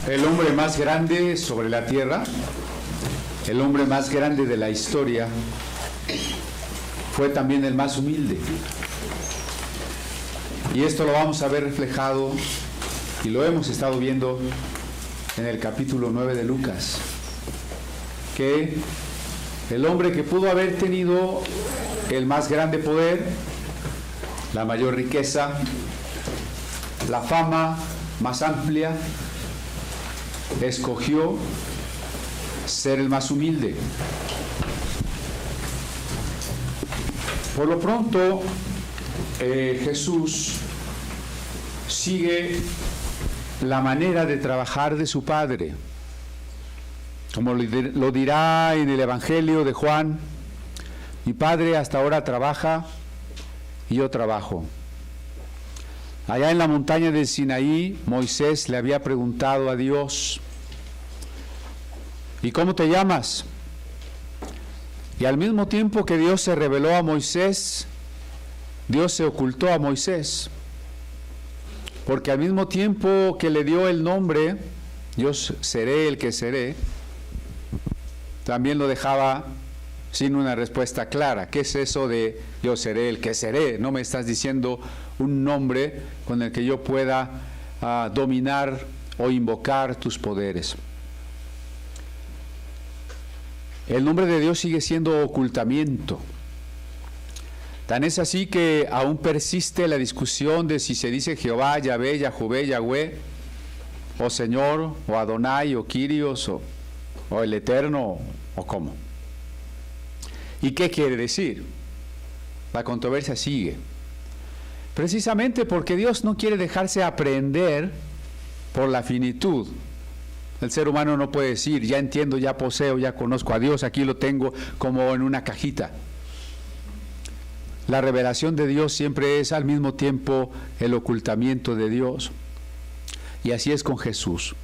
El hombre más grande sobre la tierra, el hombre más grande de la historia, fue también el más humilde. Y esto lo vamos a ver reflejado, y lo hemos estado viendo en el capítulo 9 de Lucas, que el hombre que pudo haber tenido el más grande poder, la mayor riqueza, la fama más amplia, escogió ser el más humilde. Por lo pronto, Jesús sigue la manera de trabajar de su Padre. Como lo dirá en el Evangelio de Juan, mi Padre hasta ahora trabaja y yo trabajo. Allá en la montaña del Sinaí, Moisés le había preguntado a Dios, ¿y cómo te llamas? Y al mismo tiempo que Dios se reveló a Moisés, Dios se ocultó a Moisés. Porque al mismo tiempo que le dio el nombre, yo seré el que seré, también lo dejaba sin una respuesta clara. ¿Qué es eso de yo seré el que seré? No me estás diciendo un nombre con el que yo pueda dominar o invocar tus poderes. El nombre de Dios sigue siendo ocultamiento. Tan es así que aún persiste la discusión de si se dice Jehová, Yahvé, Yahuvé, Yahweh, o Señor, o Adonai, o Kyrios, o el Eterno, o cómo. ¿Y qué quiere decir? La controversia sigue. Precisamente porque Dios no quiere dejarse aprehender por la finitud. El ser humano no puede decir, ya entiendo, ya poseo, ya conozco a Dios, aquí lo tengo como en una cajita. La revelación de Dios siempre es al mismo tiempo el ocultamiento de Dios. Y así es con Jesús.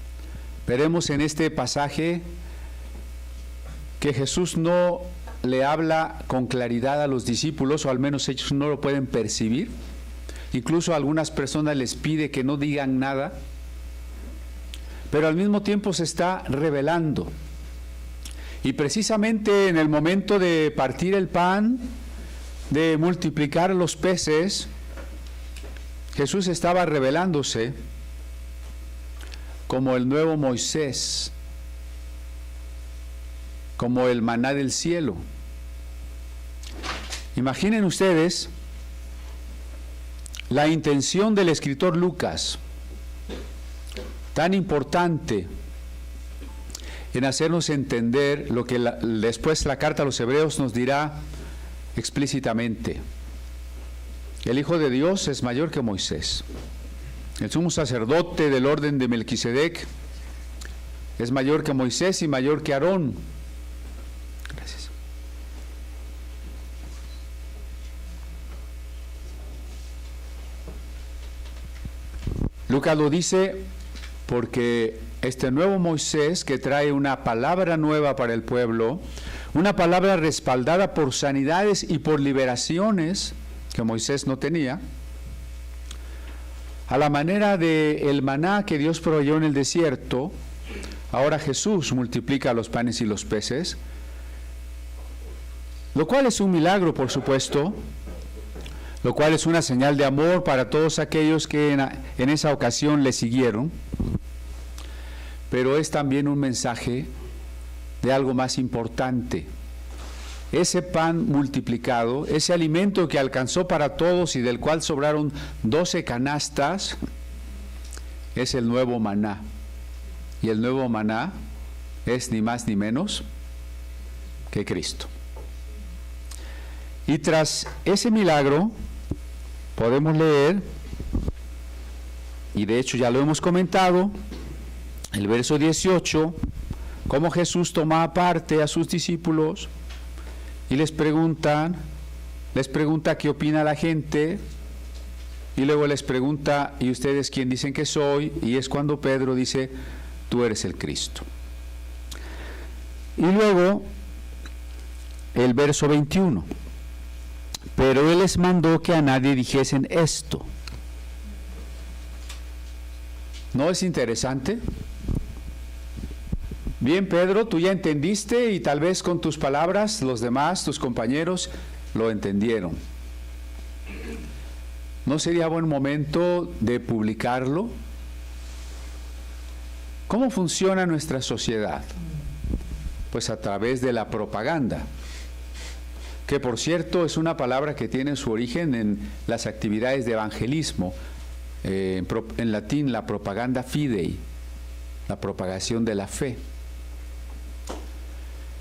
Veremos en este pasaje que Jesús no le habla con claridad a los discípulos, o al menos ellos no lo pueden percibir. Incluso a algunas personas les pide que no digan nada, pero al mismo tiempo se está revelando. Y precisamente en el momento de partir el pan, de multiplicar los peces, Jesús estaba revelándose como el nuevo Moisés, como el maná del cielo. Imaginen ustedes la intención del escritor Lucas, tan importante en hacernos entender lo que después la carta a los Hebreos nos dirá explícitamente. El Hijo de Dios es mayor que Moisés. El sumo sacerdote del orden de Melquisedec es mayor que Moisés y mayor que Aarón. Gracias. Lucas lo dice porque este nuevo Moisés, que trae una palabra nueva para el pueblo, una palabra respaldada por sanidades y por liberaciones que Moisés no tenía, a la manera del maná que Dios proveyó en el desierto, ahora Jesús multiplica los panes y los peces, lo cual es un milagro, por supuesto, lo cual es una señal de amor para todos aquellos que en esa ocasión le siguieron, pero es también un mensaje de algo más importante. Ese pan multiplicado, ese alimento que alcanzó para todos y del cual sobraron 12 canastas, es el nuevo maná. Y el nuevo maná es ni más ni menos que Cristo. Y tras ese milagro podemos leer, y de hecho ya lo hemos comentado, el verso 18, cómo Jesús toma aparte a sus discípulos y les pregunta qué opina la gente, y luego les pregunta, ¿y ustedes quién dicen que soy? Y es cuando Pedro dice, tú eres el Cristo. Y luego el verso 21, pero Él les mandó que a nadie dijesen esto. ¿No es interesante? Bien, Pedro, tú ya entendiste y tal vez con tus palabras los demás, tus compañeros, lo entendieron. ¿No sería buen momento de publicarlo? ¿Cómo funciona nuestra sociedad? Pues a través de la propaganda, que por cierto es una palabra que tiene su origen en las actividades de evangelismo, en latín la propaganda fidei, la propagación de la fe.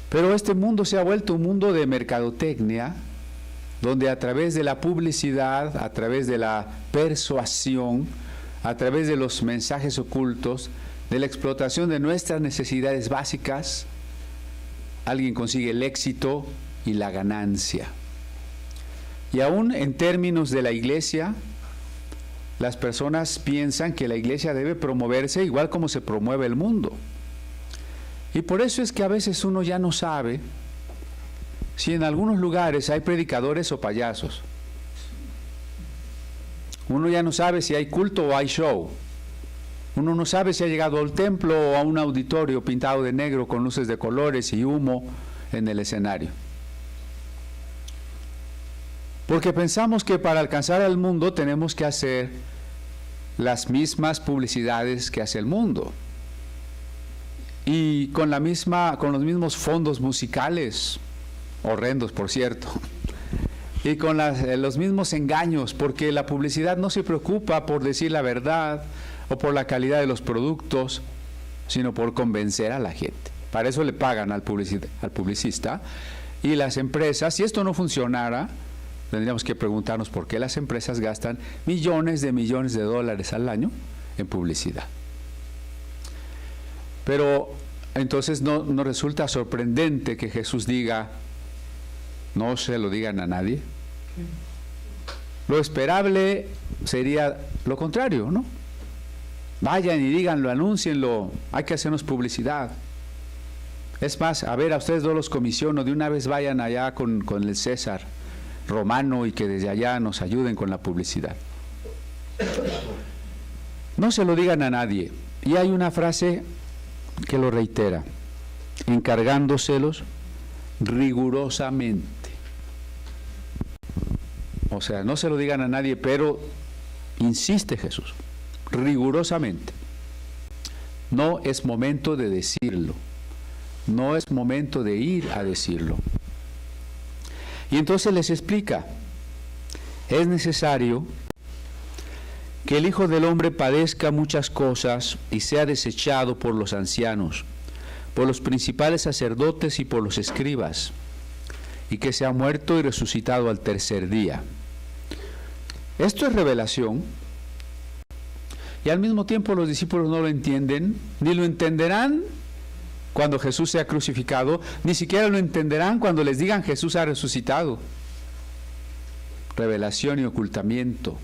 Pero este mundo se ha vuelto un mundo de mercadotecnia, donde a través de la publicidad, a través de la persuasión, a través de los mensajes ocultos, de la explotación de nuestras necesidades básicas, alguien consigue el éxito y la ganancia. Y aún en términos de la iglesia, las personas piensan que la iglesia debe promoverse igual como se promueve el mundo. Y por eso es que a veces uno ya no sabe si en algunos lugares hay predicadores o payasos. Uno ya no sabe si hay culto o hay show. Uno no sabe si ha llegado al templo o a un auditorio pintado de negro con luces de colores y humo en el escenario. Porque pensamos que para alcanzar al mundo tenemos que hacer las mismas publicidades que hace el mundo. Y con los mismos fondos musicales, horrendos por cierto, y con los mismos engaños, porque la publicidad no se preocupa por decir la verdad o por la calidad de los productos, sino por convencer a la gente. Para eso le pagan al publicista. Y las empresas, si esto no funcionara, tendríamos que preguntarnos por qué las empresas gastan millones de dólares al año en publicidad. Pero entonces no resulta sorprendente que Jesús diga, no se lo digan a nadie. Lo esperable sería lo contrario, ¿no? Vayan y díganlo, anúncienlo, hay que hacernos publicidad. Es más, a ustedes dos los comisiono, de una vez vayan allá con el César romano y que desde allá nos ayuden con la publicidad. No se lo digan a nadie. Y hay una frase que lo reitera, encargándoselos rigurosamente. O sea, no se lo digan a nadie, pero insiste Jesús, rigurosamente. No es momento de decirlo, no es momento de ir a decirlo. Y entonces les explica, es necesario que el Hijo del Hombre padezca muchas cosas y sea desechado por los ancianos, por los principales sacerdotes y por los escribas, y que sea muerto y resucitado al tercer día. Esto es revelación, y al mismo tiempo los discípulos no lo entienden, ni lo entenderán cuando Jesús sea crucificado, ni siquiera lo entenderán cuando les digan Jesús ha resucitado. Revelación y ocultamiento.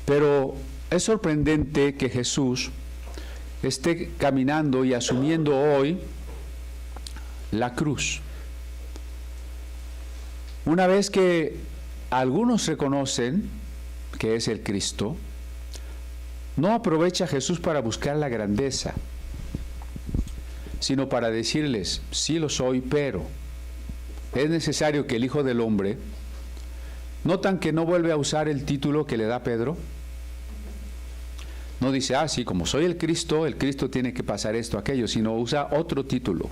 Pero es sorprendente que Jesús esté caminando y asumiendo hoy la cruz. Una vez que algunos reconocen que es el Cristo, no aprovecha Jesús para buscar la grandeza, sino para decirles, sí lo soy, pero es necesario que el Hijo del Hombre, ¿notan que no vuelve a usar el título que le da Pedro? No dice, sí, como soy el Cristo tiene que pasar esto, aquello, sino usa otro título.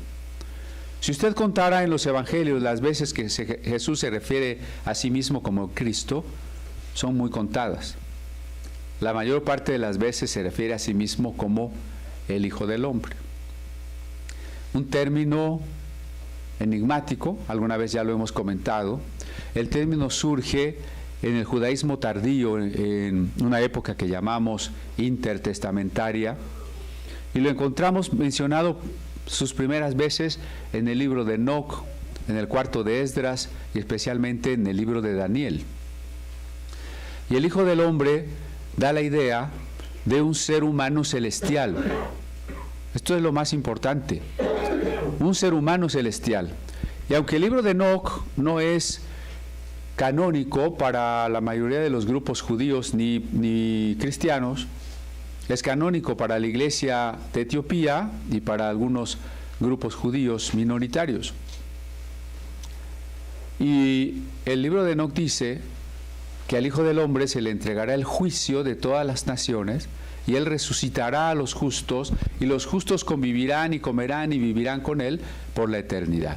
Si usted contara en los evangelios las veces que Jesús se refiere a sí mismo como Cristo, son muy contadas. La mayor parte de las veces se refiere a sí mismo como el Hijo del Hombre. Un término enigmático, alguna vez ya lo hemos comentado. El término surge en el judaísmo tardío, en una época que llamamos intertestamentaria, y lo encontramos mencionado sus primeras veces en el libro de Enoc, en el cuarto de Esdras y especialmente en el libro de Daniel. Y el Hijo del Hombre da la idea de un ser humano celestial. Esto es lo más importante, un ser humano celestial. Y aunque el libro de Enoc no es canónico para la mayoría de los grupos judíos ni cristianos, Es canónico para la iglesia de Etiopía y para algunos grupos judíos minoritarios. Y el libro de Enoc dice que al Hijo del Hombre se le entregará el juicio de todas las naciones, y Él resucitará a los justos, y los justos convivirán y comerán y vivirán con Él por la eternidad.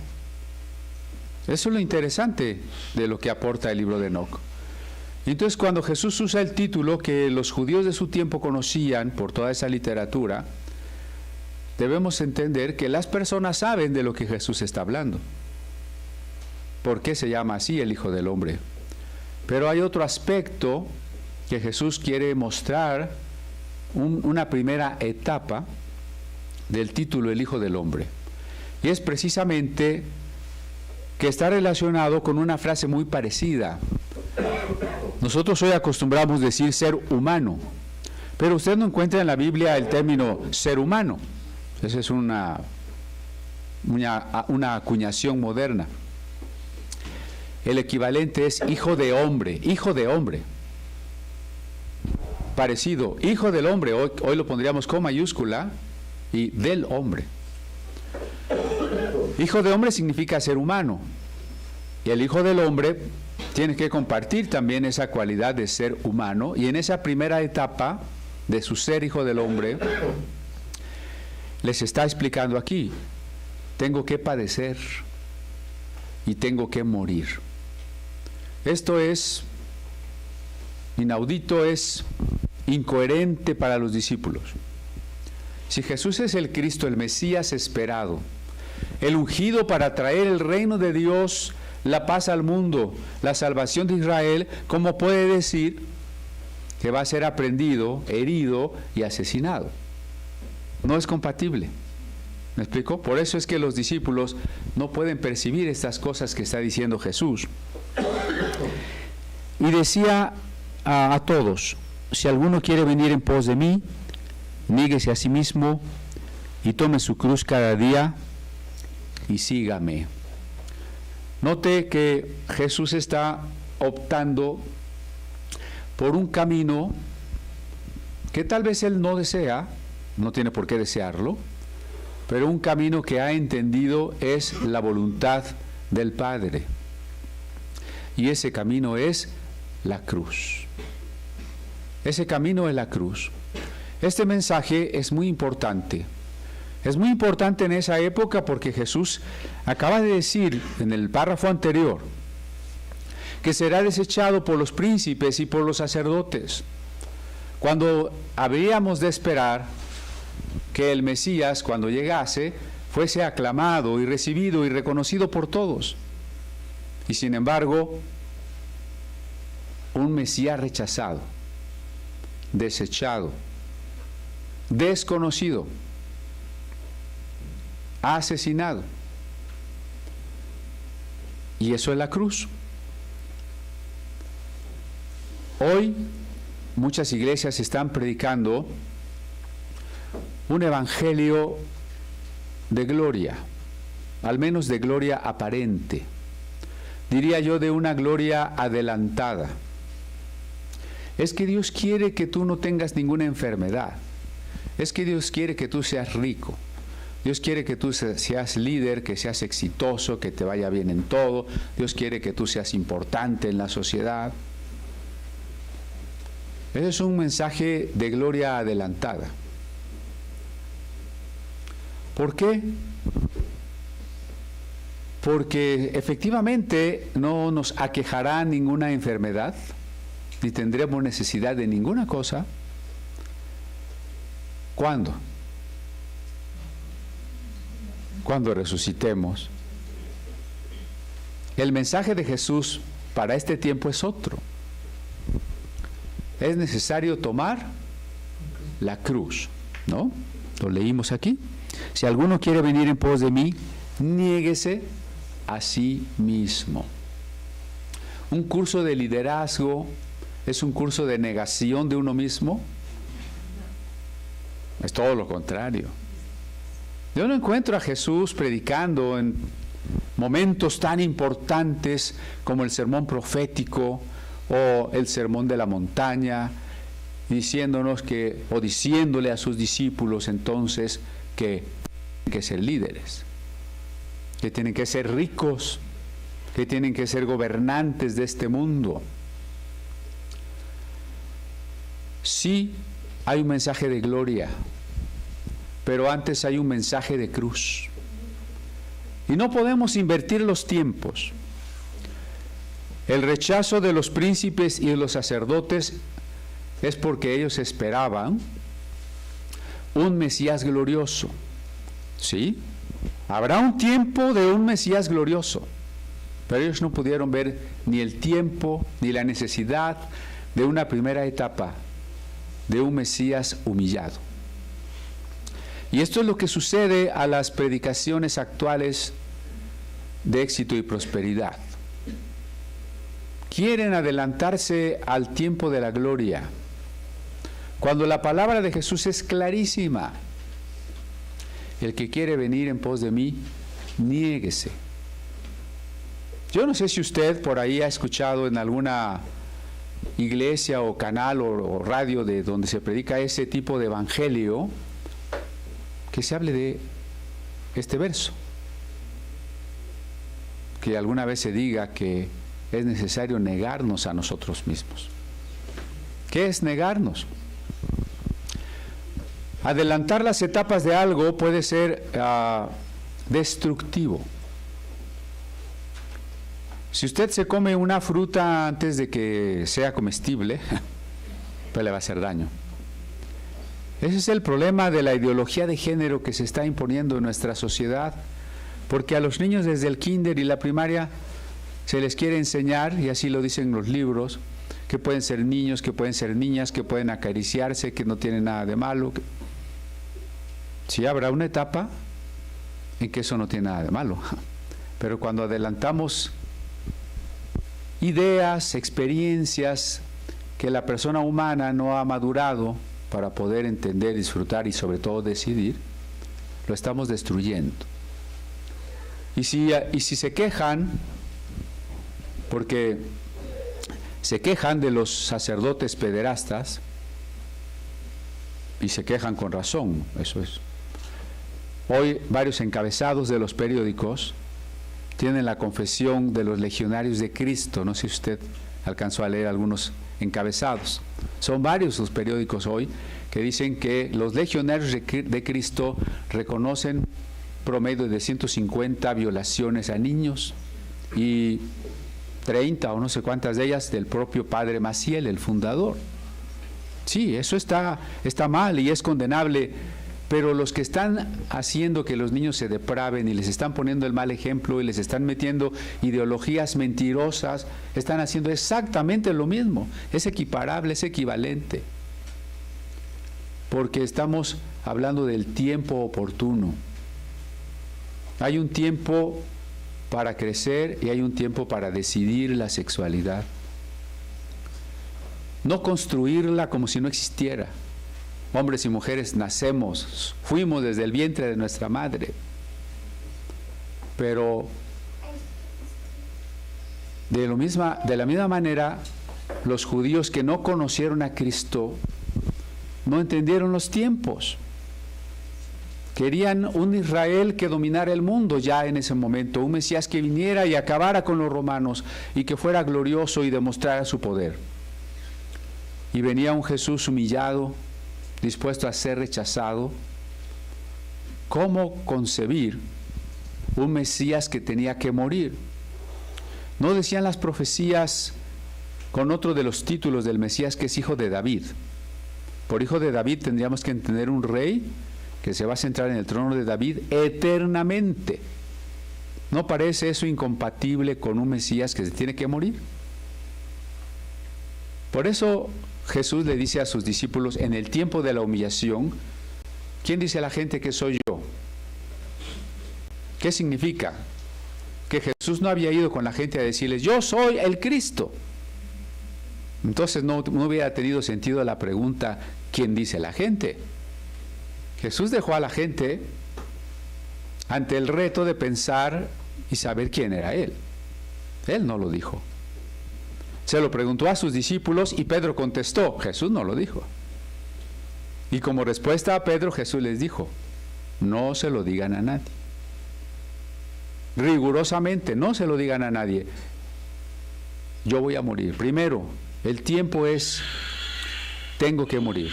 Eso es lo interesante de lo que aporta el libro de Enoc. Entonces, cuando Jesús usa el título que los judíos de su tiempo conocían por toda esa literatura, debemos entender que las personas saben de lo que Jesús está hablando. ¿Por qué se llama así el Hijo del Hombre? Pero hay otro aspecto que Jesús quiere mostrar, una primera etapa del título El Hijo del Hombre. Y es precisamente que está relacionado con una frase muy parecida. Nosotros hoy acostumbramos decir ser humano, pero usted no encuentra en la Biblia el término ser humano. Esa es una acuñación moderna. El equivalente es hijo de hombre, hijo de hombre. Parecido, hijo del hombre, hoy lo pondríamos con mayúscula, y del hombre. Hijo de hombre significa ser humano, y el Hijo del Hombre tiene que compartir también esa cualidad de ser humano, y en esa primera etapa de su ser Hijo del Hombre, les está explicando aquí, tengo que padecer y tengo que morir. Esto es inaudito, es incoherente para los discípulos. Si Jesús es el Cristo, el Mesías esperado, el ungido para traer el reino de Dios, la paz al mundo, la salvación de Israel, ¿cómo puede decir que va a ser aprendido, herido y asesinado? No es compatible. ¿Me explico? Por eso es que los discípulos no pueden percibir estas cosas que está diciendo Jesús. Y decía a todos, si alguno quiere venir en pos de mí, níguese a sí mismo y tome su cruz cada día y sígame. Note que Jesús está optando por un camino que tal vez Él no desea, no tiene por qué desearlo, pero un camino que ha entendido es la voluntad del Padre. Y ese camino es la cruz. Ese camino es la cruz. Este mensaje es muy importante. Es muy importante en esa época porque Jesús acaba de decir en el párrafo anterior que será desechado por los príncipes y por los sacerdotes, cuando habríamos de esperar que el Mesías, cuando llegase, fuese aclamado y recibido y reconocido por todos. Y sin embargo, un Mesías rechazado, desechado, desconocido, asesinado. Y eso es la cruz. Hoy muchas iglesias están predicando un evangelio de gloria, al menos de gloria aparente, diría yo de una gloria adelantada. Es que Dios quiere que tú no tengas ninguna enfermedad, es que Dios quiere que tú seas rico, Dios quiere que tú seas líder, que seas exitoso, que te vaya bien en todo, Dios quiere que tú seas importante en la sociedad. Ese es un mensaje de gloria adelantada. ¿Por qué? Porque efectivamente no nos aquejará ninguna enfermedad, ni tendremos necesidad de ninguna cosa. ¿Cuándo? Cuando resucitemos. El mensaje de Jesús para este tiempo es otro. Es necesario tomar la cruz, ¿no? Lo leímos aquí. Si alguno quiere venir en pos de mí, niéguese a sí mismo. Un curso de liderazgo es un curso de negación de uno mismo. Es todo lo contrario. Yo no encuentro a Jesús predicando en momentos tan importantes como el sermón profético o el sermón de la montaña, diciéndonos o diciéndole a sus discípulos entonces que tienen que ser líderes, que tienen que ser ricos, que tienen que ser gobernantes de este mundo. Sí, hay un mensaje de gloria, pero antes hay un mensaje de cruz. Y no podemos invertir los tiempos. El rechazo de los príncipes y de los sacerdotes es porque ellos esperaban un Mesías glorioso. ¿Sí? Habrá un tiempo de un Mesías glorioso, pero ellos no pudieron ver ni el tiempo ni la necesidad de una primera etapa de un Mesías humillado. Y esto es lo que sucede a las predicaciones actuales de éxito y prosperidad. Quieren adelantarse al tiempo de la gloria, cuando la palabra de Jesús es clarísima. El que quiere venir en pos de mí, niéguese. Yo no sé si usted por ahí ha escuchado en alguna iglesia o canal o radio de donde se predica ese tipo de evangelio, que se hable de este verso, que alguna vez se diga que es necesario negarnos a nosotros mismos. ¿Qué es negarnos? Adelantar las etapas de algo puede ser destructivo. Si usted se come una fruta antes de que sea comestible, pues le va a hacer daño. Ese es el problema de la ideología de género que se está imponiendo en nuestra sociedad, porque a los niños desde el kinder y la primaria se les quiere enseñar, y así lo dicen los libros, que pueden ser niños, que pueden ser niñas, que pueden acariciarse, que no tienen nada de malo. Sí, habrá una etapa en que eso no tiene nada de malo, pero cuando adelantamos ideas, experiencias que la persona humana no ha madurado para poder entender, disfrutar y sobre todo decidir, lo estamos destruyendo. Y si se quejan, porque se quejan de los sacerdotes pederastas, y se quejan con razón, eso es. Hoy varios encabezados de los periódicos tienen la confesión de los legionarios de Cristo. No sé si usted alcanzó a leer algunos encabezados. Son varios los periódicos hoy que dicen que los legionarios de Cristo reconocen promedio de 150 violaciones a niños y 30 o no sé cuántas de ellas del propio padre Maciel, el fundador. Sí, eso está mal y es condenable, pero los que están haciendo que los niños se depraven y les están poniendo el mal ejemplo y les están metiendo ideologías mentirosas, están haciendo exactamente lo mismo. Es equiparable, es equivalente, porque estamos hablando del tiempo oportuno. Hay un tiempo para crecer y hay un tiempo para decidir la sexualidad. No construirla como si no existiera. Hombres y mujeres nacemos, fuimos desde el vientre de nuestra madre. Pero de la misma manera, los judíos que no conocieron a Cristo no entendieron los tiempos. Querían un Israel que dominara el mundo ya en ese momento, un Mesías que viniera y acabara con los romanos y que fuera glorioso y demostrara su poder. Y venía un Jesús humillado, dispuesto a ser rechazado. ¿Cómo concebir un Mesías que tenía que morir? ¿No decían las profecías con otro de los títulos del Mesías que es hijo de David? Por hijo de David tendríamos que entender un rey que se va a centrar en el trono de David eternamente. ¿No parece eso incompatible con un Mesías que se tiene que morir? Por eso Jesús le dice a sus discípulos en el tiempo de la humillación, ¿quién dice a la gente que soy yo? ¿Qué significa? Que Jesús no había ido con la gente a decirles, yo soy el Cristo. Entonces no hubiera tenido sentido la pregunta, ¿quién dice la gente? Jesús dejó a la gente ante el reto de pensar y saber quién era Él. Él no lo dijo. Se lo preguntó a sus discípulos y Pedro contestó. Jesús no lo dijo. Y como respuesta a Pedro, Jesús les dijo, no se lo digan a nadie. Rigurosamente, no se lo digan a nadie. Yo voy a morir. Primero, el tiempo es, tengo que morir.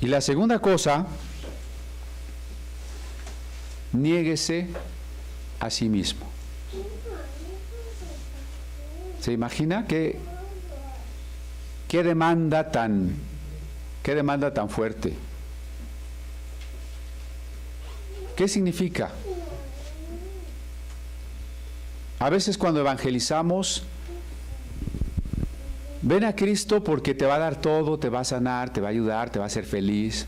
Y la segunda cosa, niéguese a sí mismo. ¿Se imagina qué demanda tan fuerte? ¿Qué significa? A veces cuando evangelizamos, ven a Cristo porque te va a dar todo, te va a sanar, te va a ayudar, te va a hacer feliz.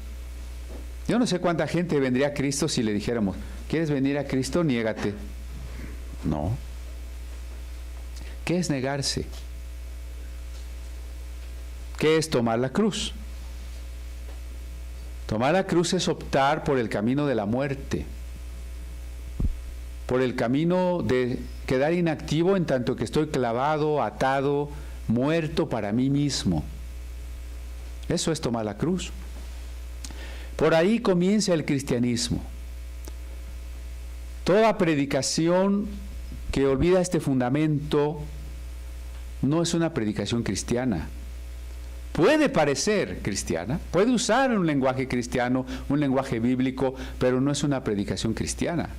Yo no sé cuánta gente vendría a Cristo si le dijéramos, ¿quieres venir a Cristo? Niégate. No. ¿Qué es negarse? ¿Qué es tomar la cruz? Tomar la cruz es optar por el camino de la muerte, por el camino de quedar inactivo en tanto que estoy clavado, atado, muerto para mí mismo. Eso es tomar la cruz. Por ahí comienza el cristianismo. Toda predicación que olvida este fundamento no es una predicación cristiana. Puede parecer cristiana, puede usar un lenguaje cristiano, un lenguaje bíblico, pero no es una predicación cristiana.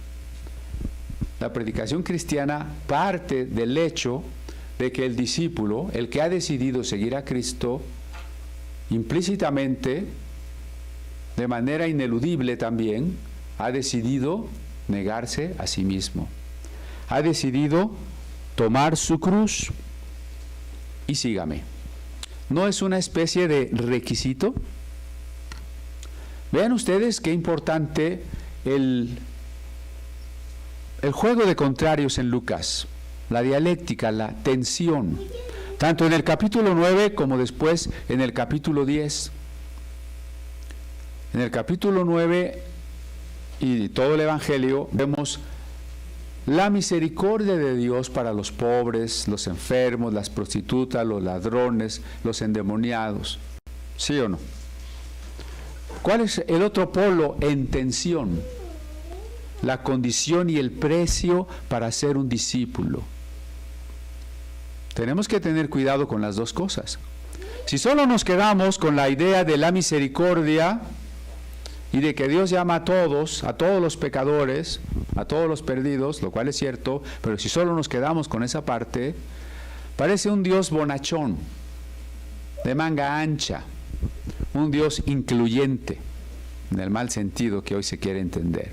La predicación cristiana parte del hecho de que el discípulo, el que ha decidido seguir a Cristo, implícitamente, de manera ineludible también, ha decidido negarse a sí mismo. Ha decidido tomar su cruz y sígame. ¿No es una especie de requisito? Vean ustedes qué importante el juego de contrarios en Lucas, la dialéctica, la tensión, tanto en el capítulo 9 como después en el capítulo 10. En el capítulo 9 y todo el Evangelio vemos la misericordia de Dios para los pobres, los enfermos, las prostitutas, los ladrones, los endemoniados. ¿Sí o no? ¿Cuál es el otro polo en tensión? La condición y el precio para ser un discípulo. Tenemos que tener cuidado con las dos cosas. Si solo nos quedamos con la idea de la misericordia y de que Dios llama a todos los pecadores, a todos los perdidos, lo cual es cierto, pero si solo nos quedamos con esa parte, parece un Dios bonachón, de manga ancha, un Dios incluyente, en el mal sentido que hoy se quiere entender.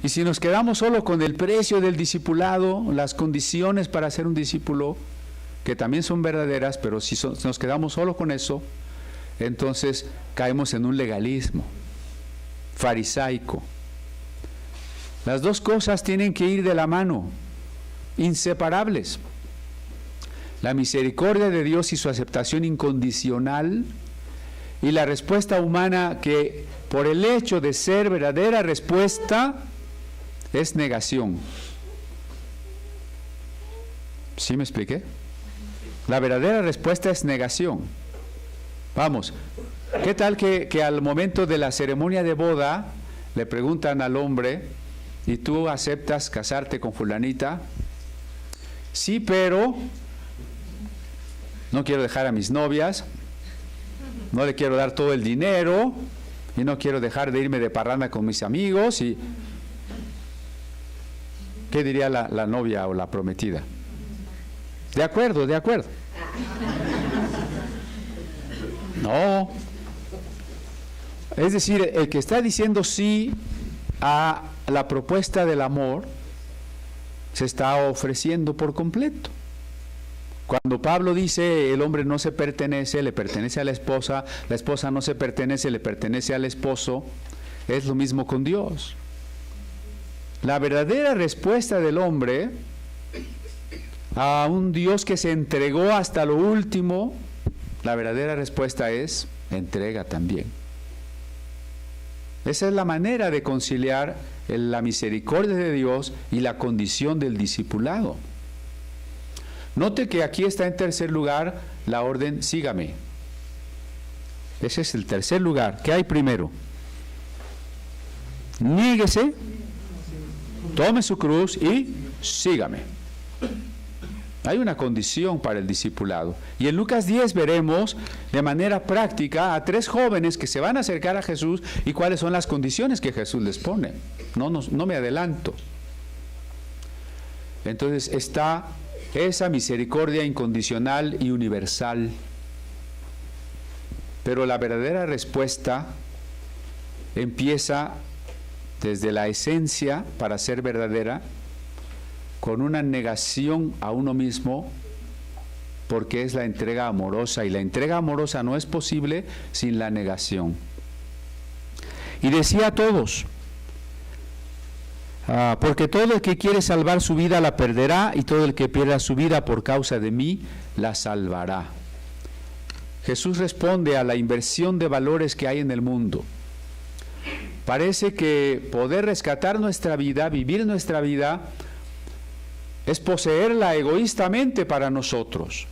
Y si nos quedamos solo con el precio del discipulado, las condiciones para ser un discípulo, que también son verdaderas, pero si nos quedamos solo con eso, entonces caemos en un legalismo farisaico. Las dos cosas tienen que ir de la mano, inseparables. La misericordia de Dios y su aceptación incondicional, y la respuesta humana que por el hecho de ser verdadera respuesta es negación. ¿Sí me expliqué? La verdadera respuesta es negación. Vamos, ¿qué tal que al momento de la ceremonia de boda le preguntan al hombre, ¿y tú aceptas casarte con fulanita? Sí, pero no quiero dejar a mis novias, no le quiero dar todo el dinero y no quiero dejar de irme de parranda con mis amigos. Y ¿qué diría la novia o la prometida? De acuerdo, de acuerdo. No. Es decir, el que está diciendo sí a la propuesta del amor se está ofreciendo por completo. Cuando Pablo dice el hombre no se pertenece, le pertenece a la esposa no se pertenece, le pertenece al esposo, es lo mismo con Dios. La verdadera respuesta del hombre a un Dios que se entregó hasta lo último, la verdadera respuesta es entrega también. Esa es la manera de conciliar la misericordia de Dios y la condición del discipulado. Note que aquí está en tercer lugar la orden, sígame. Ese es el tercer lugar. ¿Qué hay primero? Niéguese, tome su cruz y sígame. Hay una condición para el discipulado. Y en Lucas 10 veremos de manera práctica a 3 jóvenes que se van a acercar a Jesús y cuáles son las condiciones que Jesús les pone. No me adelanto. Entonces está esa misericordia incondicional y universal. Pero la verdadera respuesta empieza desde la esencia, para ser verdadera, con una negación a uno mismo, porque es la entrega amorosa, y la entrega amorosa no es posible sin la negación. Y decía a todos, porque todo el que quiere salvar su vida la perderá, y todo el que pierda su vida por causa de mí la salvará. Jesús responde a la inversión de valores que hay en el mundo. Parece que poder rescatar nuestra vida, vivir nuestra vida, es poseerla egoístamente para nosotros.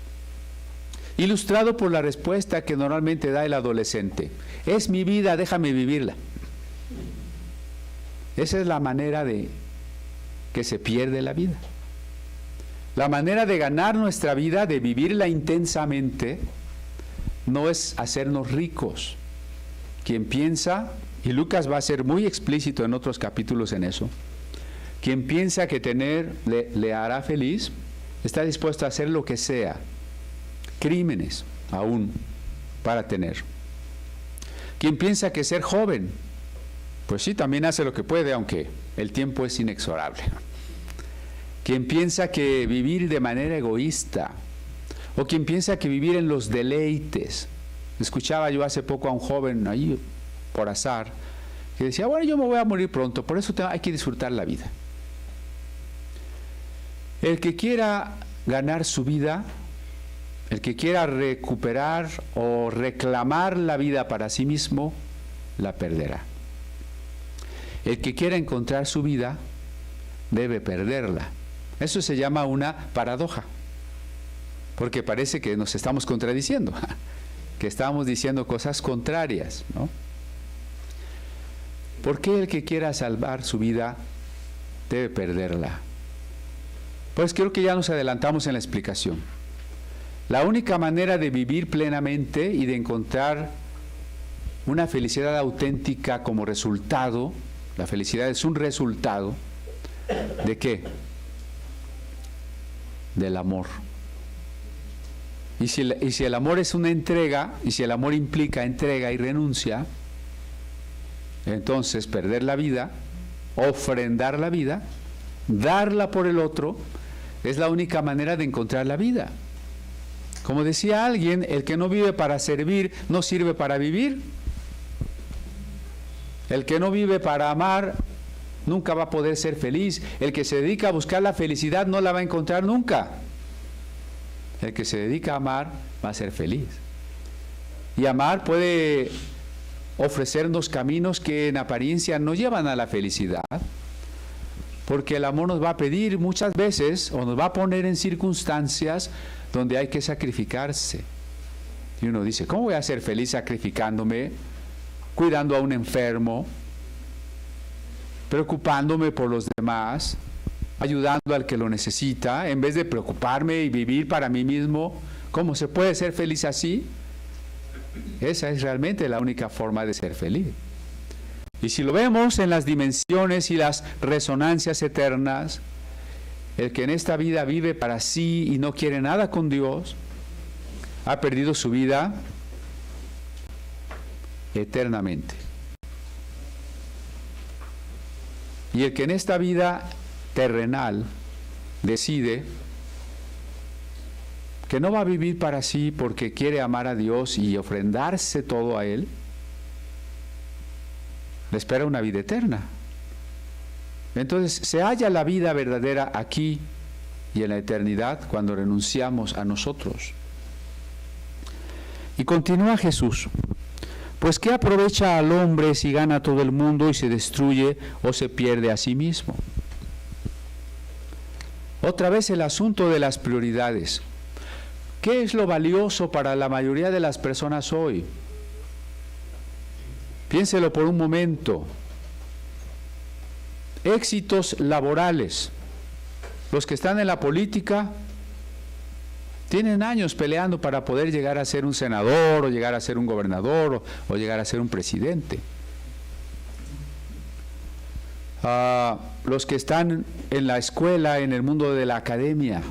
Ilustrado por la respuesta que normalmente da el adolescente: es mi vida, déjame vivirla. Esa es la manera de que se pierde la vida. La manera de ganar nuestra vida, de vivirla intensamente, no es hacernos ricos. Quien piensa, y Lucas va a ser muy explícito en otros capítulos en eso, quien piensa que tener le hará feliz, está dispuesto a hacer lo que sea, crímenes aún, para tener. Quien piensa que ser joven, pues sí, también hace lo que puede, aunque el tiempo es inexorable. Quien piensa que vivir de manera egoísta, o quien piensa que vivir en los deleites. Escuchaba yo hace poco a un joven ahí, por azar, que decía, bueno, yo me voy a morir pronto, por eso hay que disfrutar la vida. El que quiera ganar su vida, el que quiera recuperar o reclamar la vida para sí mismo, la perderá. El que quiera encontrar su vida, debe perderla. Eso se llama una paradoja, porque parece que nos estamos contradiciendo, que estamos diciendo cosas contrarias, ¿no? ¿Por qué el que quiera salvar su vida debe perderla? Pues creo que ya nos adelantamos en la explicación. La única manera de vivir plenamente y de encontrar una felicidad auténtica como resultado, la felicidad es un resultado, ¿de qué? Del amor. Y si el amor es una entrega, y si el amor implica entrega y renuncia, entonces perder la vida, ofrendar la vida, darla por el otro, es la única manera de encontrar la vida. Como decía alguien, el que no vive para servir, no sirve para vivir. El que no vive para amar, nunca va a poder ser feliz. El que se dedica a buscar la felicidad, no la va a encontrar nunca. El que se dedica a amar, va a ser feliz. Y amar puede ofrecernos caminos que en apariencia no llevan a la felicidad, porque el amor nos va a pedir muchas veces, o nos va a poner en circunstancias donde hay que sacrificarse. Y uno dice, ¿cómo voy a ser feliz sacrificándome, cuidando a un enfermo, preocupándome por los demás, ayudando al que lo necesita, en vez de preocuparme y vivir para mí mismo? ¿Cómo se puede ser feliz así? Esa es realmente la única forma de ser feliz. Y si lo vemos en las dimensiones y las resonancias eternas, el que en esta vida vive para sí y no quiere nada con Dios, ha perdido su vida eternamente. Y el que en esta vida terrenal decide que no va a vivir para sí porque quiere amar a Dios y ofrendarse todo a Él, le espera una vida eterna. Entonces se halla la vida verdadera aquí y en la eternidad cuando renunciamos a nosotros. Y continúa Jesús, Pues ¿qué aprovecha al hombre si gana todo el mundo y se destruye o se pierde a sí mismo? Otra vez el asunto de las prioridades. ¿Qué es lo valioso para la mayoría de las personas hoy? Piénselo por un momento. Éxitos laborales. Los que están en la política tienen años peleando para poder llegar a ser un senador, o llegar a ser un gobernador, o llegar a ser un presidente. Los que están en la escuela, en el mundo de la academia,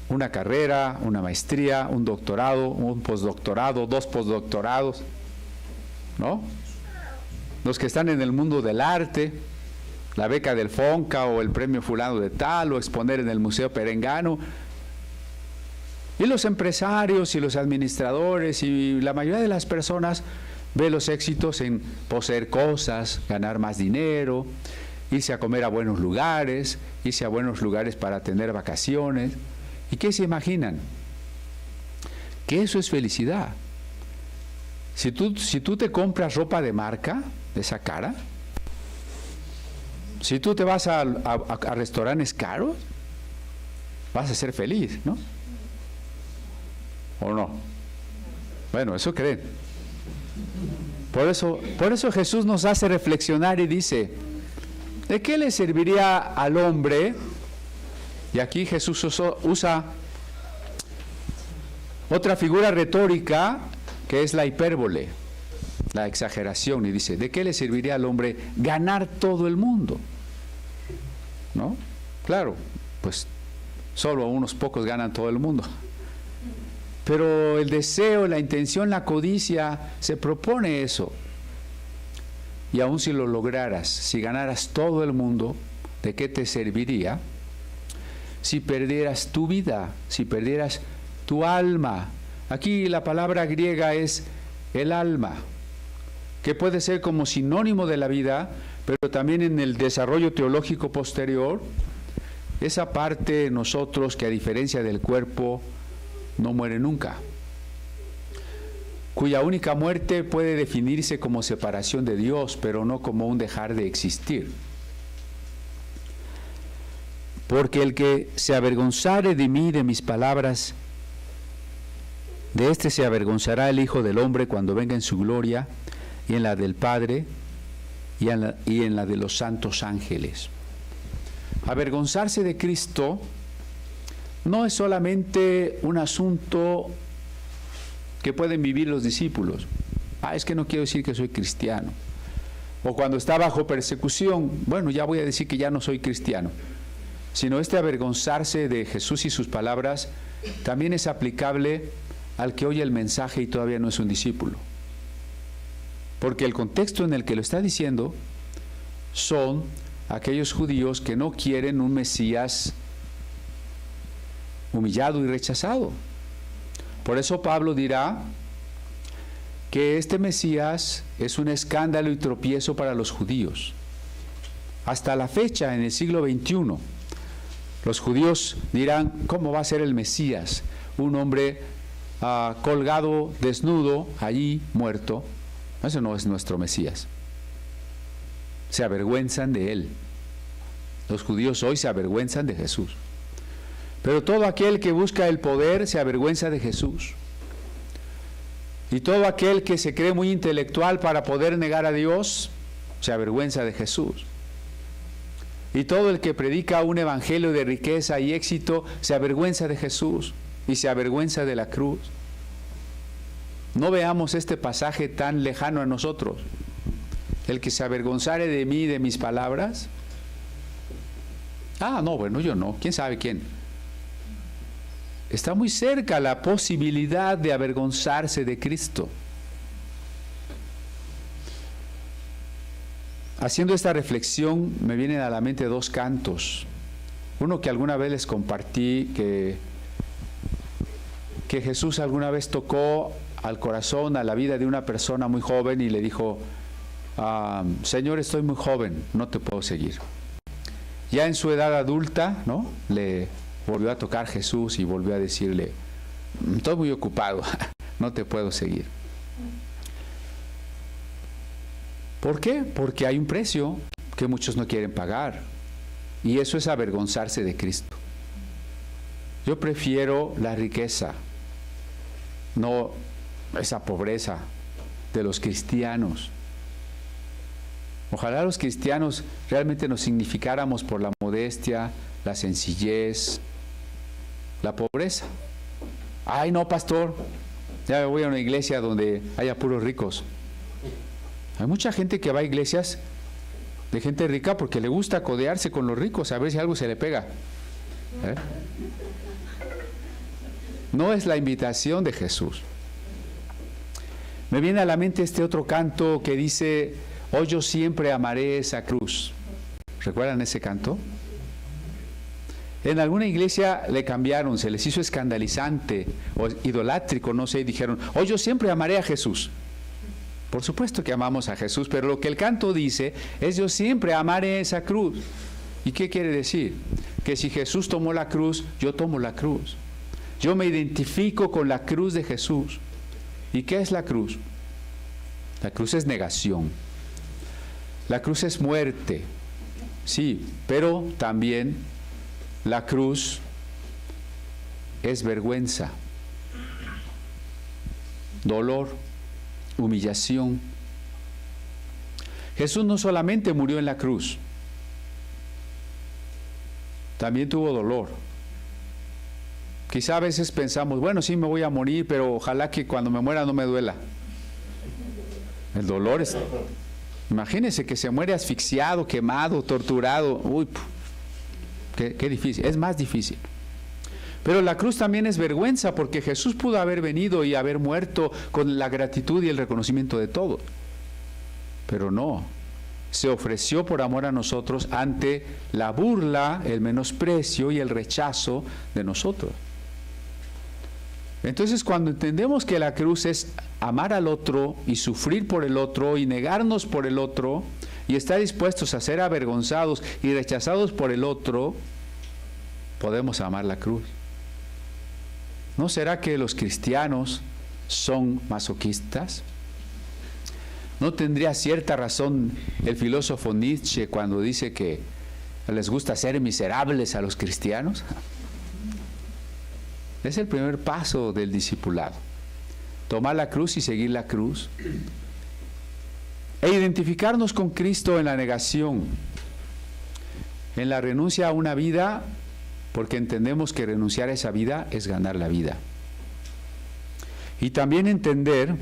una carrera, una maestría, un doctorado, un postdoctorado, 2 postdoctorados, ¿no? Los que están en el mundo del arte, la beca del FONCA o el premio fulano de tal, o exponer en el Museo Perengano, y los empresarios y los administradores y la mayoría de las personas ve los éxitos en poseer cosas, ganar más dinero, irse a comer a buenos lugares, irse a buenos lugares para tener vacaciones. ¿Y qué se imaginan? Que eso es felicidad. Si tú te compras ropa de marca, de esa cara, si tú te vas a restaurantes caros, vas a ser feliz, ¿no? ¿O no? Bueno, eso creen. Por eso Jesús nos hace reflexionar y dice, ¿de qué le serviría al hombre? Y aquí Jesús usa otra figura retórica que es la hipérbole, la exageración, y dice, ¿de qué le serviría al hombre ganar todo el mundo? ¿No? Claro, pues solo unos pocos ganan todo el mundo. Pero el deseo, la intención, la codicia, se propone eso. Y aun si lo lograras, si ganaras todo el mundo, ¿de qué te serviría? Si perdieras tu vida, si perdieras tu alma. Aquí la palabra griega es el alma, que puede ser como sinónimo de la vida, pero también en el desarrollo teológico posterior, esa parte de nosotros que a diferencia del cuerpo no muere nunca, cuya única muerte puede definirse como separación de Dios, pero no como un dejar de existir. Porque el que se avergonzare de mí, de mis palabras, de éste se avergonzará el Hijo del Hombre cuando venga en su gloria, y en la del Padre, y en la de los santos ángeles. Avergonzarse de Cristo no es solamente un asunto que pueden vivir los discípulos. Es que no quiero decir que soy cristiano. O cuando está bajo persecución, bueno, ya voy a decir que ya no soy cristiano. Sino este avergonzarse de Jesús y sus palabras también es aplicable al que oye el mensaje y todavía no es un discípulo. Porque el contexto en el que lo está diciendo son aquellos judíos que no quieren un Mesías humillado y rechazado. Por eso Pablo dirá que este Mesías es un escándalo y tropiezo para los judíos. Hasta la fecha, en el siglo XXI, los judíos dirán, ¿cómo va a ser el Mesías? Un hombre colgado, desnudo, allí, muerto. Eso no es nuestro Mesías. Se avergüenzan de él. Los judíos hoy se avergüenzan de Jesús. Pero todo aquel que busca el poder se avergüenza de Jesús. Y todo aquel que se cree muy intelectual para poder negar a Dios, se avergüenza de Jesús. Y todo el que predica un evangelio de riqueza y éxito, se avergüenza de Jesús y se avergüenza de la cruz. No veamos este pasaje tan lejano a nosotros. El que se avergonzare de mí y de mis palabras. No, bueno, yo no. ¿Quién sabe quién? Está muy cerca la posibilidad de avergonzarse de Cristo. Haciendo esta reflexión me vienen a la mente 2 cantos. Uno que alguna vez les compartí, que Jesús alguna vez tocó al corazón, a la vida de una persona muy joven y le dijo, Señor, estoy muy joven, no te puedo seguir. Ya en su edad adulta, ¿no?, le volvió a tocar Jesús y volvió a decirle, estoy muy ocupado, no te puedo seguir. ¿Por qué? Porque hay un precio que muchos no quieren pagar, y eso es avergonzarse de Cristo. Yo prefiero la riqueza, no esa pobreza de los cristianos. Ojalá los cristianos realmente nos significáramos por la modestia, la sencillez, la pobreza. Ay, no, pastor, ya me voy a una iglesia donde haya puros ricos. Hay mucha gente que va a iglesias de gente rica porque le gusta codearse con los ricos, a ver si algo se le pega. No es la invitación de Jesús. Me viene a la mente este otro canto que dice: oh, yo siempre amaré esa cruz. ¿Recuerdan ese canto? En alguna iglesia le cambiaron, se les hizo escandalizante o idolátrico, no sé, y dijeron: oh, yo siempre amaré a Jesús. Por supuesto que amamos a Jesús, pero lo que el canto dice es: yo siempre amaré esa cruz. ¿Y qué quiere decir? Que si Jesús tomó la cruz, yo tomo la cruz. Yo me identifico con la cruz de Jesús. ¿Y qué es la cruz? La cruz es negación. La cruz es muerte. Sí, pero también la cruz es vergüenza, dolor, humillación. Jesús no solamente murió en la cruz, también tuvo dolor. Quizá a veces pensamos: bueno, sí me voy a morir, pero ojalá que cuando me muera no me duela. El dolor es... Imagínense que se muere asfixiado, quemado, torturado. Uy, qué difícil, es más difícil. Pero la cruz también es vergüenza, porque Jesús pudo haber venido y haber muerto con la gratitud y el reconocimiento de todos. Pero no, se ofreció por amor a nosotros ante la burla, el menosprecio y el rechazo de nosotros. Entonces, cuando entendemos que la cruz es amar al otro y sufrir por el otro y negarnos por el otro y estar dispuestos a ser avergonzados y rechazados por el otro, podemos amar la cruz. ¿No será que los cristianos son masoquistas? ¿No tendría cierta razón el filósofo Nietzsche cuando dice que les gusta ser miserables a los cristianos? Es el primer paso del discipulado: tomar la cruz y seguir la cruz, e identificarnos con Cristo en la negación, en la renuncia a una vida, porque entendemos que renunciar a esa vida es ganar la vida. Y también entender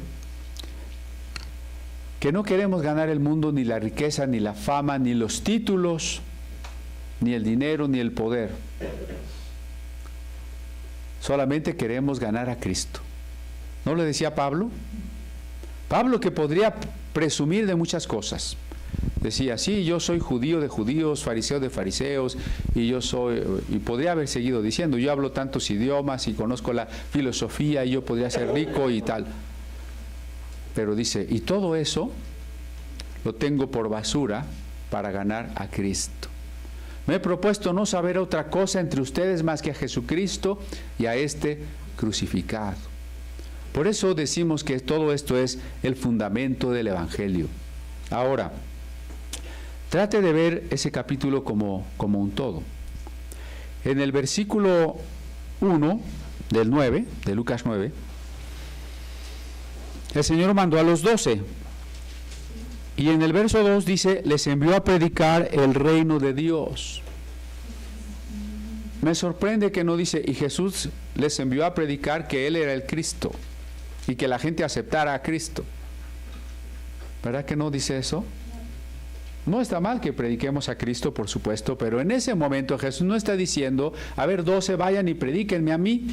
que no queremos ganar el mundo, ni la riqueza, ni la fama, ni los títulos, ni el dinero, ni el poder. Solamente queremos ganar a Cristo. ¿No le decía Pablo? Pablo, que podría presumir de muchas cosas. Decía: sí, yo soy judío de judíos, fariseo de fariseos, y podría haber seguido diciendo: yo hablo tantos idiomas y conozco la filosofía, y yo podría ser rico y tal. Pero dice: y todo eso lo tengo por basura para ganar a Cristo. Me he propuesto no saber otra cosa entre ustedes más que a Jesucristo y a este crucificado. Por eso decimos que todo esto es el fundamento del Evangelio. Ahora, trate de ver ese capítulo como un todo. En el versículo 1 del 9, de Lucas 9, el Señor mandó a los 12. Y en el verso 2 dice: les envió a predicar el reino de Dios. Me sorprende que no dice: y Jesús les envió a predicar que Él era el Cristo y que la gente aceptara a Cristo. ¿Verdad que no dice eso? No está mal que prediquemos a Cristo, por supuesto, pero en ese momento Jesús no está diciendo: a ver, 12, vayan y predíquenme a mí.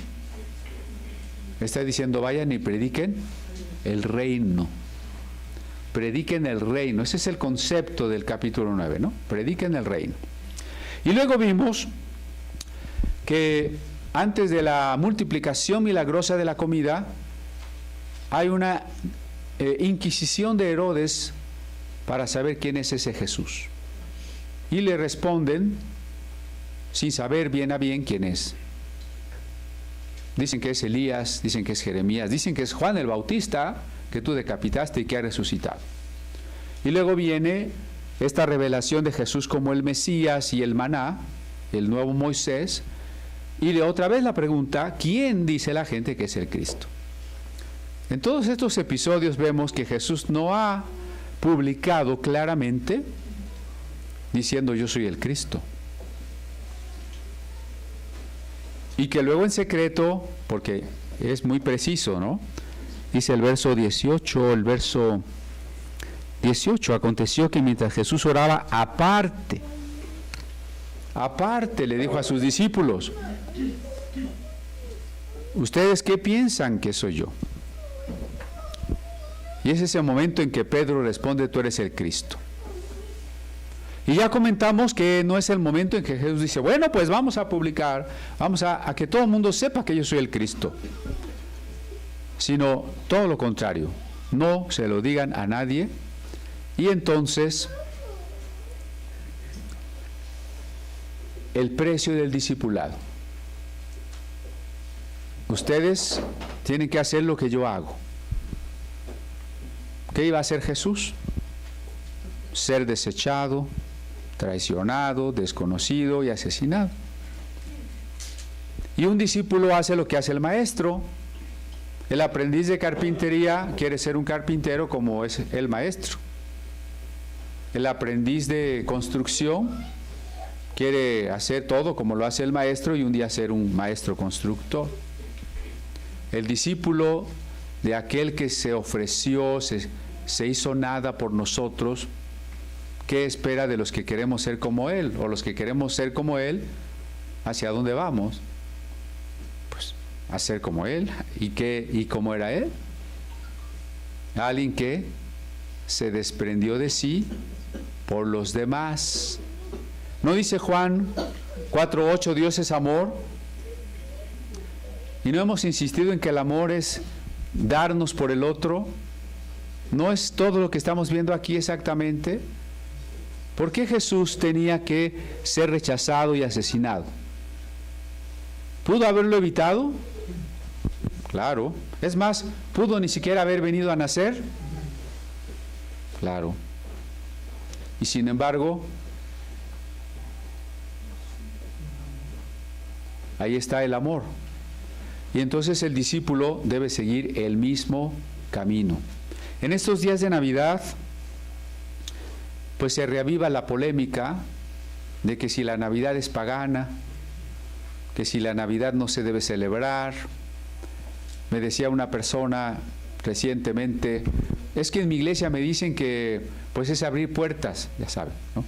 Está diciendo: vayan y prediquen el reino. Prediquen el reino. Ese es el concepto del capítulo 9, ¿no? Prediquen el reino. Y luego vimos que antes de la multiplicación milagrosa de la comida, hay una inquisición de Herodes para saber quién es ese Jesús. Y le responden sin saber bien a bien quién es. Dicen que es Elías, dicen que es Jeremías, dicen que es Juan el Bautista, que tú decapitaste y que ha resucitado. Y luego viene esta revelación de Jesús como el Mesías y el maná, el nuevo Moisés, y otra vez la pregunta, ¿quién dice la gente que es el Cristo? En todos estos episodios vemos que Jesús no ha publicado claramente diciendo yo soy el Cristo. Y que luego en secreto, porque es muy preciso, ¿no? Dice el verso 18, aconteció que mientras Jesús oraba aparte, le dijo a sus discípulos, ¿ustedes qué piensan que soy yo? Y es ese momento en que Pedro responde, tú eres el Cristo. Y ya comentamos que no es el momento en que Jesús dice, bueno, pues vamos a publicar, vamos a que todo el mundo sepa que yo soy el Cristo. Sino todo lo contrario, no se lo digan a nadie. Y entonces, el precio del discipulado. Ustedes tienen que hacer lo que yo hago. ¿Qué iba a hacer Jesús? Ser desechado, traicionado, desconocido y asesinado. Y un discípulo hace lo que hace el maestro. El aprendiz de carpintería quiere ser un carpintero como es el maestro. El aprendiz de construcción quiere hacer todo como lo hace el maestro y un día ser un maestro constructor. El discípulo de aquel que se ofreció, se hizo nada por nosotros, ¿qué espera de los que queremos ser como Él? O los que queremos ser como Él, ¿hacia dónde vamos? Pues a ser como Él. ¿Y cómo era Él? Alguien que se desprendió de sí por los demás. ¿No dice Juan 4:8, Dios es amor? Y no hemos insistido en que el amor es darnos por el otro. ¿No es todo lo que estamos viendo aquí exactamente? ¿Por qué Jesús tenía que ser rechazado y asesinado? ¿Pudo haberlo evitado? Claro. Es más, ¿pudo ni siquiera haber venido a nacer? Claro. Y sin embargo, ahí está el amor. Y entonces el discípulo debe seguir el mismo camino. En estos días de Navidad, pues se reaviva la polémica de que si la Navidad es pagana, que si la Navidad no se debe celebrar. Me decía una persona recientemente, es que en mi iglesia me dicen que pues es abrir puertas, ya saben, ¿no?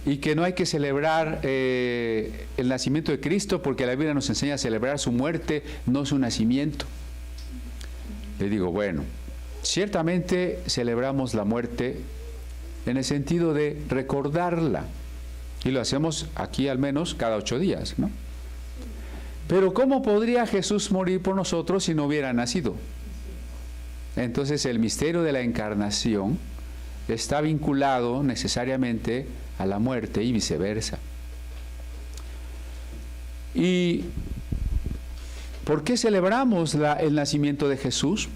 Y que no hay que celebrar el nacimiento de Cristo porque la Biblia nos enseña a celebrar su muerte, no su nacimiento. Le digo, bueno, ciertamente celebramos la muerte en el sentido de recordarla, y lo hacemos aquí al menos cada 8 días, ¿no? Pero ¿cómo podría Jesús morir por nosotros si no hubiera nacido? Entonces el misterio de la encarnación está vinculado necesariamente a la muerte y viceversa. ¿Y por qué celebramos el nacimiento de Jesús?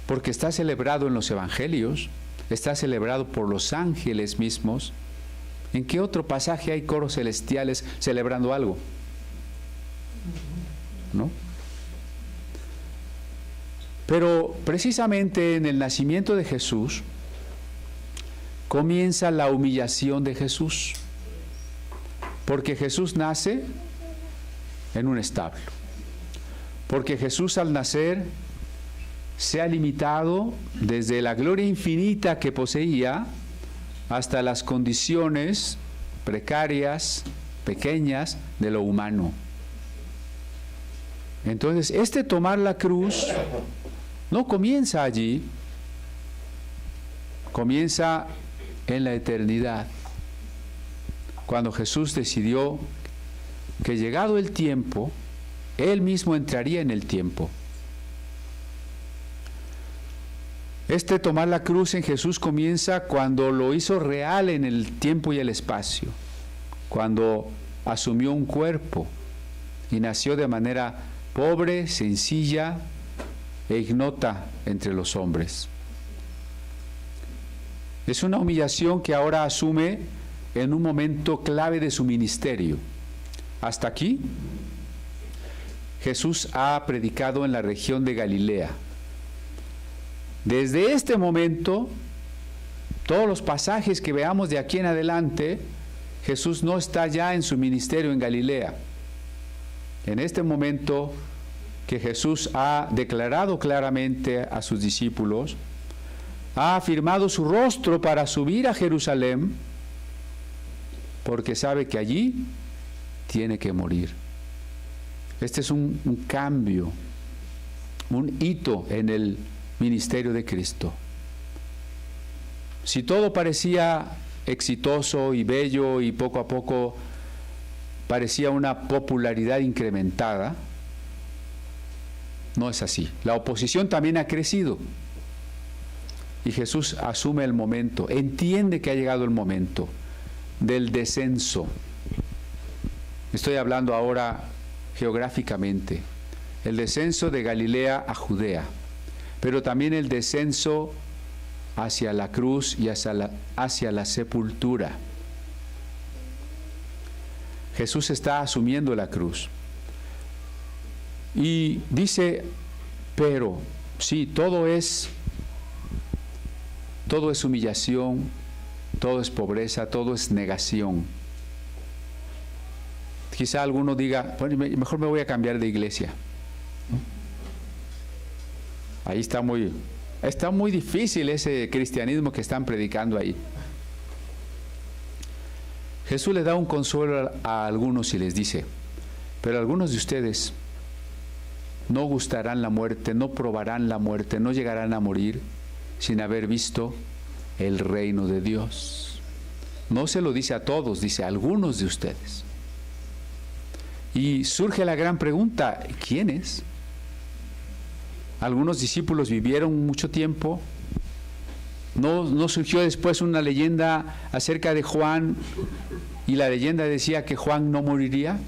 Porque está celebrado en los evangelios, está celebrado por los ángeles mismos. ¿En qué otro pasaje hay coros celestiales celebrando algo? ¿No? Pero precisamente en el nacimiento de Jesús comienza la humillación de Jesús, porque Jesús nace en un establo, porque Jesús al nacer se ha limitado desde la gloria infinita que poseía hasta las condiciones precarias, pequeñas de lo humano. Entonces, tomar la cruz no comienza allí, comienza en la eternidad, cuando Jesús decidió que llegado el tiempo, Él mismo entraría en el tiempo. Tomar la cruz en Jesús comienza cuando lo hizo real en el tiempo y el espacio, cuando asumió un cuerpo y nació de manera pobre, sencilla e ignota entre los hombres. Es una humillación que ahora asume en un momento clave de su ministerio. Hasta aquí, Jesús ha predicado en la región de Galilea. Desde este momento, todos los pasajes que veamos de aquí en adelante, Jesús no está ya en su ministerio en Galilea. En este momento que Jesús ha declarado claramente a sus discípulos, ha afirmado su rostro para subir a Jerusalén, porque sabe que allí tiene que morir. Este es un cambio, un hito en el ministerio de Cristo. Si todo parecía exitoso y bello y poco a poco parecía una popularidad incrementada, no es así. La oposición también ha crecido. Y Jesús asume el momento, entiende que ha llegado el momento del descenso. Estoy hablando ahora geográficamente. El descenso de Galilea a Judea, pero también el descenso hacia la cruz y hacia la sepultura. Jesús está asumiendo la cruz. Y dice, pero, sí, todo es humillación, todo es pobreza, todo es negación. Quizá alguno diga, bueno, mejor me voy a cambiar de iglesia. Ahí está muy difícil ese cristianismo que están predicando ahí. Jesús le da un consuelo a algunos y les dice, pero algunos de ustedes no gustarán la muerte, no probarán la muerte, no llegarán a morir sin haber visto el reino de Dios. No se lo dice a todos, dice a algunos de ustedes. Y surge la gran pregunta, ¿quiénes? Algunos discípulos vivieron mucho tiempo. ¿No surgió después una leyenda acerca de Juan y la leyenda decía que Juan no moriría?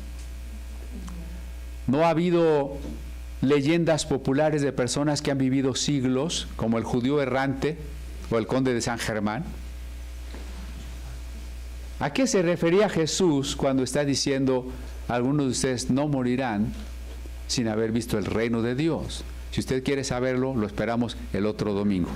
¿No ha habido leyendas populares de personas que han vivido siglos, como el judío errante o el conde de San Germán? ¿A qué se refería Jesús cuando está diciendo algunos de ustedes no morirán sin haber visto el reino de Dios? Si usted quiere saberlo, lo esperamos el otro domingo.